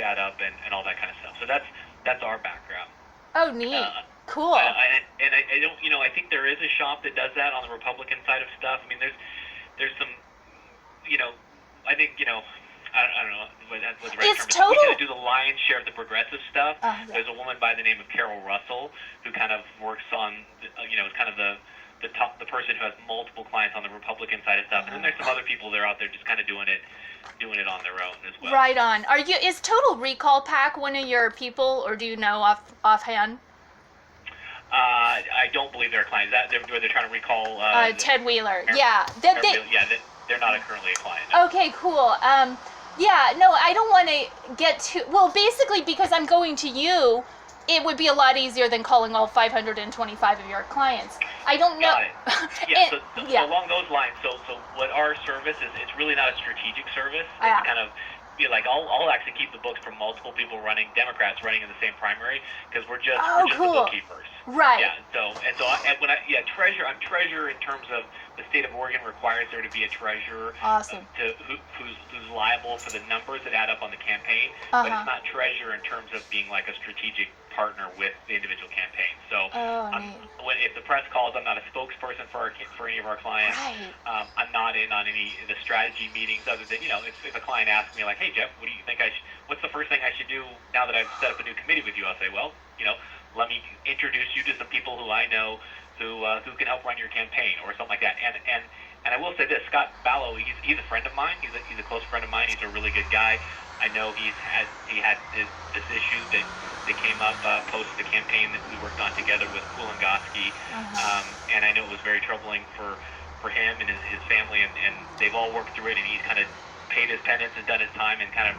add up, and all that kind of stuff. So that's our background. Oh, neat. Cool. I don't, I think there is a shop that does that on the Republican side of stuff. I mean, there's some, I think, I don't know what the right term is. We kind of do the lion's share of the progressive stuff. There's a woman by the name of Carol Russell who kind of works on, is kind of the person who has multiple clients on the Republican side of stuff. And then there's some other people that are out there just kind of doing it on their own as well. Right on. Is Total Recall Pack one of your people, or do you know offhand? I don't believe they're clients. They're trying to recall Ted Wheeler. They're not currently a client. No. Okay, cool. No, I don't want to get too... Well, basically, because I'm going to you, it would be a lot easier than calling all 525 of your clients. I don't know... Got it. So along those lines, so what our service is, it's really not a strategic service. It's kind of... I'll actually keep the books from multiple people Democrats running in the same primary, because we're just the bookkeepers. Right. Yeah. I'm treasurer in terms of the state of Oregon requires there to be a treasurer. Awesome. Who's liable for the numbers that add up on the campaign, but it's not treasurer in terms of being like a strategic partner with the individual campaign. So if the press calls, I'm not a spokesperson for any of our clients. Right. I'm not in on any of the strategy meetings other than, if a client asks me like, hey Jeff, what do you think what's the first thing I should do now that I've set up a new committee with you? I'll say, well, let me introduce you to some people who I know who can help run your campaign or something like that. And I will say this, Scott Ballo, he's a friend of mine. He's a close friend of mine. He's a really good guy. I know he had this issue that came up post the campaign that we worked on together with Kulangoski, and I know it was very troubling for him and his family, and they've all worked through it, and he's kind of paid his penance and done his time, and kind of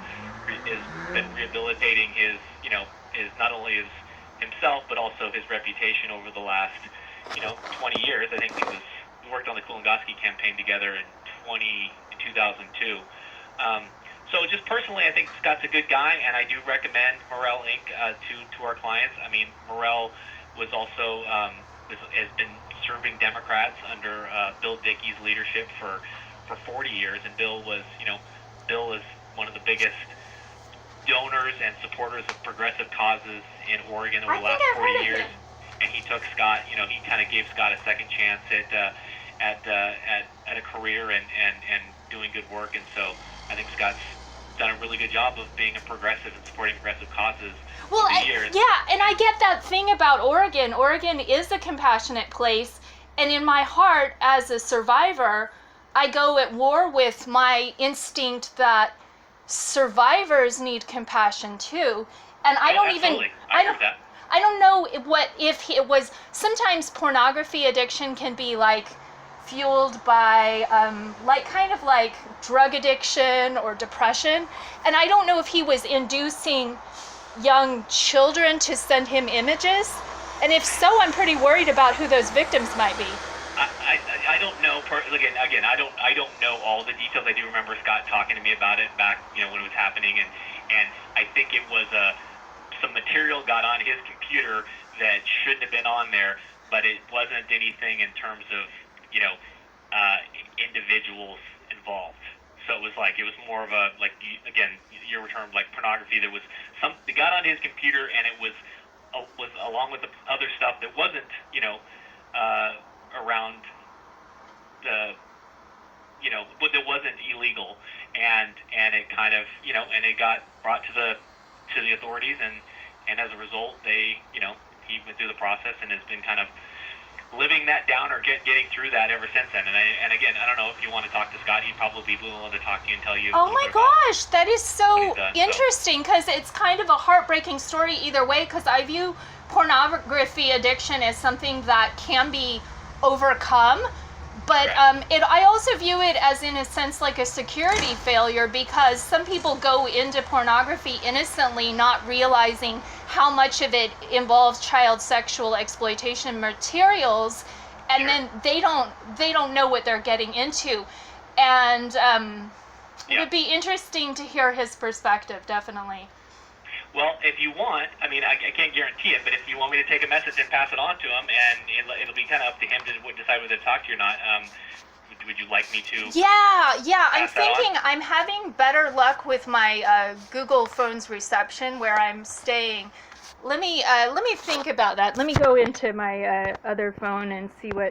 has been rehabilitating his not only himself but also his reputation over the last 20 years. I think we worked on the Kulangoski campaign together in 2002. So just personally, I think Scott's a good guy, and I do recommend Morel Inc. To our clients. I mean, Morel was also has been serving Democrats under Bill Dickey's leadership for 40 years, and Bill is one of the biggest donors and supporters of progressive causes in Oregon over the last 40 years. And he took Scott, he kind of gave Scott a second chance at a career and doing good work, and so I think Scott's done a really good job of being a progressive and supporting progressive causes over the years. And I get that thing about Oregon. Oregon is a compassionate place, and in my heart, as a survivor, I go at war with my instinct that survivors need compassion too. And I don't know if it was. Sometimes pornography addiction can be fueled by like drug addiction or depression, and I don't know if he was inducing young children to send him images, and if so, I'm pretty worried about who those victims might be. I don't know. Again, I don't know all the details. I do remember Scott talking to me about it back when it was happening, and I think it was some material got on his computer that shouldn't have been on there, but it wasn't anything in terms of individuals involved. So it was more of a, again, your term, pornography. There was it got on his computer, and it was along with the other stuff that wasn't, around the, that wasn't illegal, and it kind of, and it got brought to the authorities, and as a result, he went through the process and has been kind of living that down or getting through that ever since then. And again, I don't know if you want to talk to Scott, he'd probably be willing to talk to you and tell you. Oh my gosh, that is so interesting, because it's kind of a heartbreaking story either way, because I view pornography addiction as something that can be overcome, but I also view it as, in a sense, like a security failure, because some people go into pornography innocently, not realizing how much of it involves child sexual exploitation materials, and then they don't know what they're getting into. And it would be interesting to hear his perspective, definitely. Well, if you want, I mean, I can't guarantee it, but if you want me to take a message and pass it on to him, and it'll be kind of up to him to decide whether to talk to you or not. would you like me to? Yeah. I'm Pass that on? thinking I'm having better luck with my Google phone's reception where I'm staying. Let me think about that. Let me go into my other phone and see what